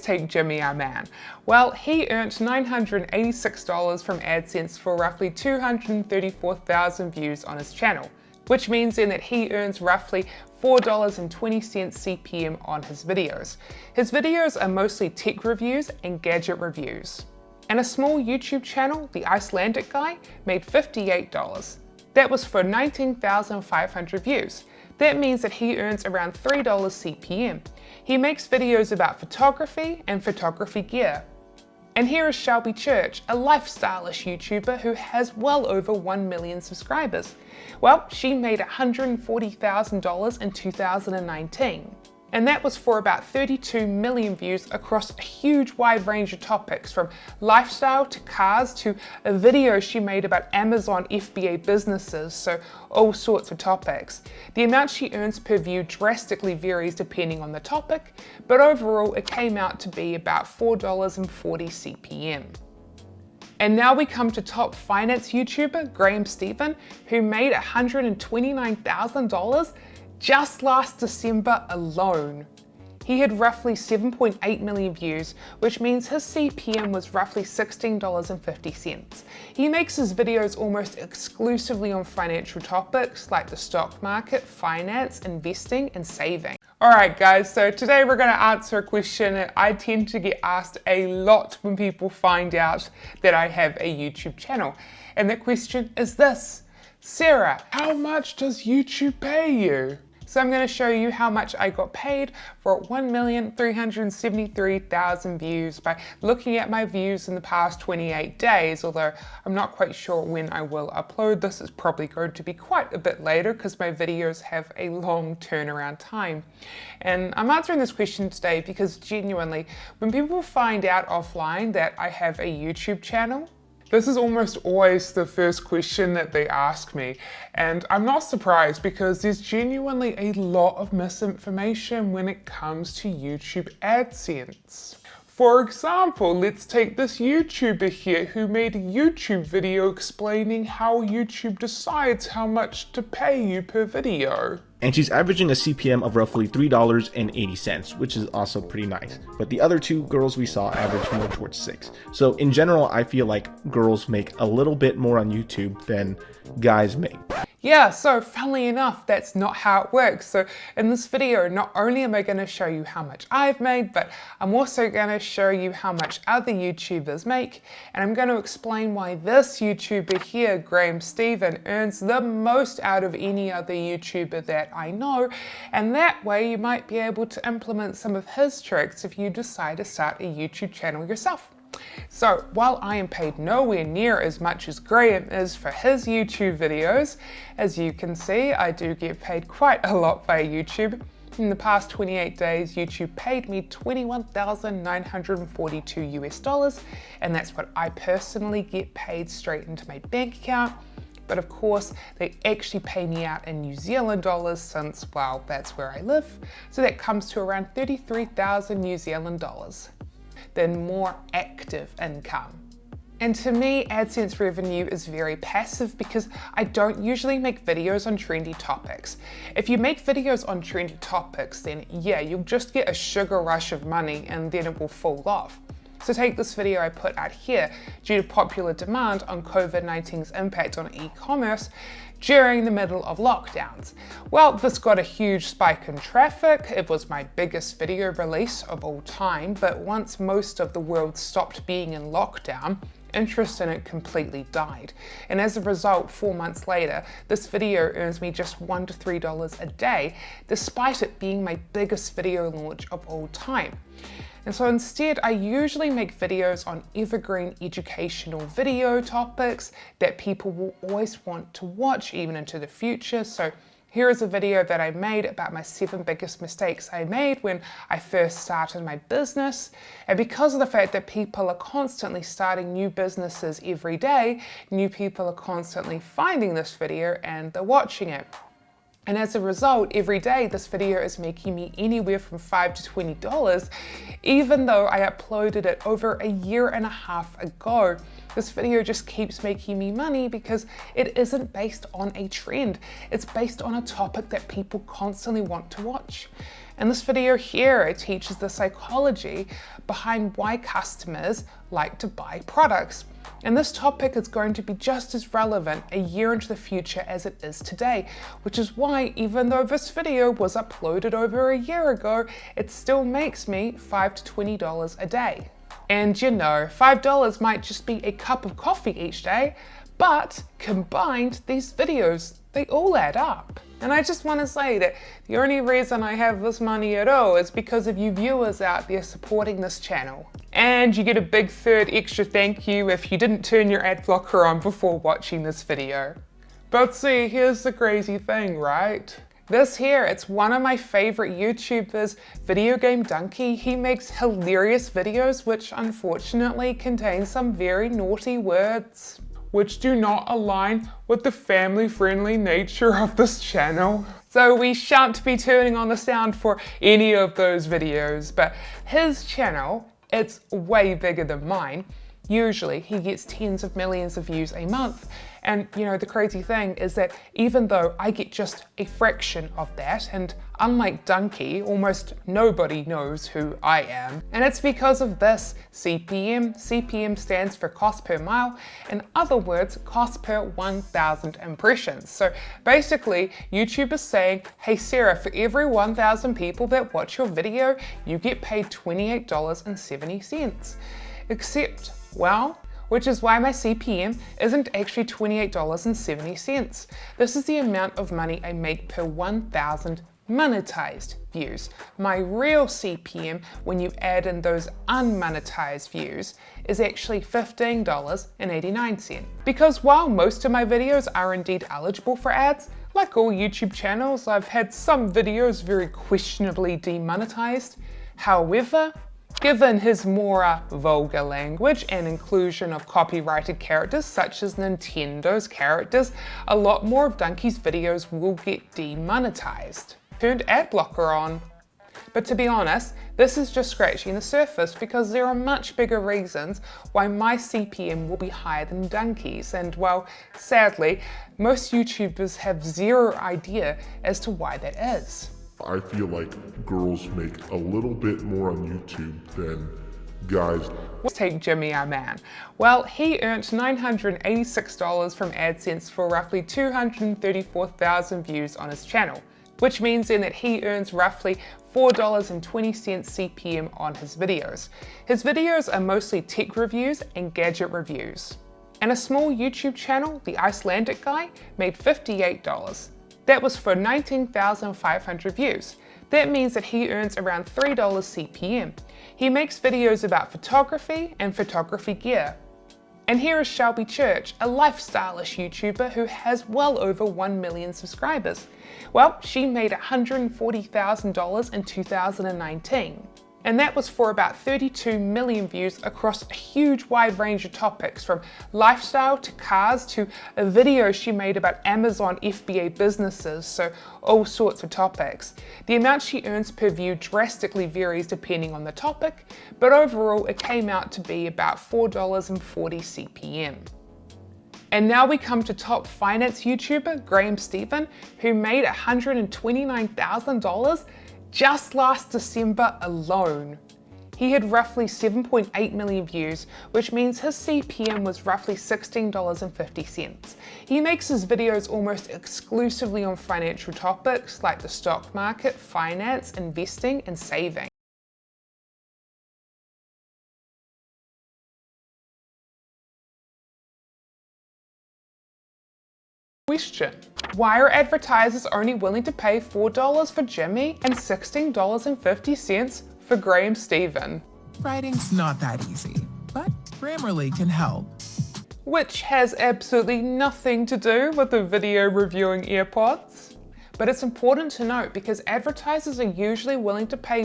Take Jimmy, our man. Well, he earned $986 from AdSense for roughly 234,000 views on his channel, which means then that he earns roughly $4.20 CPM on his videos. His videos are mostly tech reviews and gadget reviews. And a small YouTube channel, the Icelandic guy, made $58. That was for 19,500 views. That means that he earns around $3 CPM. He makes videos about photography and photography gear. And here is Shelby Church, a lifestyle-ish YouTuber who has well over 1 million subscribers. Well, she made $140,000 in 2019. And that was for about 32 million views across a huge wide range of topics, from lifestyle to cars to a video she made about Amazon FBA businesses, so all sorts of topics. The amount she earns per view drastically varies depending on the topic, but overall it came out to be about $4.40 CPM. And now we come to top finance YouTuber Graham Stephan, who made $129,000 just last December alone. He had roughly 7.8 million views, which means his CPM was roughly $16.50. He makes his videos almost exclusively on financial topics like the stock market, finance, investing, and saving. Alright guys, so today we're going to answer a question that I tend to get asked a lot when people find out that I have a YouTube channel. And the question is this: Sarah, how much does YouTube pay you? So I'm going to show you how much I got paid for 1,373,000 views by looking at my views in the past 28 days, although I'm not quite sure when I will upload this. It's probably going to be quite a bit later because my videos have a long turnaround time. And I'm answering this question today because genuinely, when people find out offline that I have a YouTube channel, this is almost always the first question that they ask me, and I'm not surprised because there's genuinely a lot of misinformation when it comes to YouTube AdSense. For example, let's take this YouTuber here who made a YouTube video explaining how YouTube decides how much to pay you per video. And she's averaging a CPM of roughly $3.80, which is also pretty nice. But the other two girls we saw average more towards $6. So in general, I feel like girls make a little bit more on YouTube than guys make. Yeah, so funnily enough, that's not how it works. So in this video, not only am I going to show you how much I've made, but I'm also going to show you how much other YouTubers make. And I'm going to explain why this YouTuber here, Graham Stephan, earns the most out of any other YouTuber that I know. And that way you might be able to implement some of his tricks if you decide to start a YouTube channel yourself. So while I am paid nowhere near as much as Graham is for his YouTube videos, as you can see, I do get paid quite a lot by YouTube. In the past 28 days, YouTube paid me $21,942 US, and that's what I personally get paid straight into my bank account. But of course, they actually pay me out in New Zealand dollars since, well, that's where I live. So that comes to around 33,000 New Zealand dollars. Then more active income. And to me, AdSense revenue is very passive because I don't usually make videos on trendy topics. If you make videos on trendy topics, then yeah, you'll just get a sugar rush of money and then it will fall off. So take this video I put out here due to popular demand on COVID-19's impact on e-commerce during the middle of lockdowns. Well, this got a huge spike in traffic. It was my biggest video release of all time, but once most of the world stopped being in lockdown, interest in it completely died. And as a result, 4 months later, this video earns me just $1 to $3 a day, despite it being my biggest video launch of all time. And so instead, I usually make videos on evergreen educational video topics that people will always want to watch even into the future. So here is a video that I made about my 7 biggest mistakes I made when I first started my business. And because of the fact that people are constantly starting new businesses every day, new people are constantly finding this video and they're watching it. And as a result, every day this video is making me anywhere from $5 to $20, even though I uploaded it over a year and a half ago. This video just keeps making me money because it isn't based on a trend. It's based on a topic that people constantly want to watch. In this video here, it teaches the psychology behind why customers like to buy products. And this topic is going to be just as relevant a year into the future as it is today, which is why even though this video was uploaded over a year ago, it still makes me $5 to $20 a day. And you know, $5 might just be a cup of coffee each day, but combined, these videos, they all add up. And I just want to say that the only reason I have this money at all is because of you viewers out there supporting this channel. And you get a big third extra thank you if you didn't turn your ad blocker on before watching this video. But see, here's the crazy thing, right? This here, it's one of my favorite YouTubers, Video Game Donkey. He makes hilarious videos which unfortunately contain some very naughty words, which do not align with the family-friendly nature of this channel. So we shan't be turning on the sound for any of those videos, but his channel, it's way bigger than mine. Usually he gets tens of millions of views a month. And you know, the crazy thing is that even though I get just a fraction of that, and unlike Donkey, almost nobody knows who I am. And it's because of this CPM. CPM stands for cost per mile. In other words, cost per 1,000 impressions. So basically, YouTube is saying, hey Sarah, for every 1,000 people that watch your video, you get paid $28.70. Except, well, which is why my CPM isn't actually $28.70. This is the amount of money I make per 1,000 monetized views. My real CPM, when you add in those unmonetized views, is actually $15.89. Because while most of my videos are indeed eligible for ads, like all YouTube channels, I've had some videos very questionably demonetized. However, given his more vulgar language and inclusion of copyrighted characters such as Nintendo's characters, a lot more of Donkey's videos will get demonetized. Turned ad blocker on. But to be honest, this is just scratching the surface because there are much bigger reasons why my CPM will be higher than Donkey's, and well, sadly, most YouTubers have zero idea as to why that is. I feel like girls make a little bit more on YouTube than guys. Let's take Jimmy, our man. Well, he earned $986 from AdSense for roughly 234,000 views on his channel, which means then that he earns roughly $4.20 CPM on his videos. His videos are mostly tech reviews and gadget reviews. And a small YouTube channel, the Icelandic guy, made $58. That was for 19,500 views. That means that he earns around $3 CPM. He makes videos about photography and photography gear. And here is Shelby Church, a lifestyle-ish YouTuber who has well over 1 million subscribers. Well, she made $140,000 in 2019. And that was for about 32 million views across a huge wide range of topics, from lifestyle to cars to a video she made about Amazon FBA businesses, so all sorts of topics. The amount she earns per view drastically varies depending on the topic, but overall it came out to be about $4.40 CPM. And now we come to top finance YouTuber Graham Stephan, who made $129,000 just last December alone. He had roughly 7.8 million views, which means his CPM was roughly $16.50. He makes his videos almost exclusively on financial topics like the stock market, finance, investing, and saving. Question: why are advertisers only willing to pay $4 for Jimmy and $16.50 for Graham Stephan? Writing's not that easy, but Grammarly can help. Which has absolutely nothing to do with the video reviewing AirPods. But it's important to note because advertisers are usually willing to pay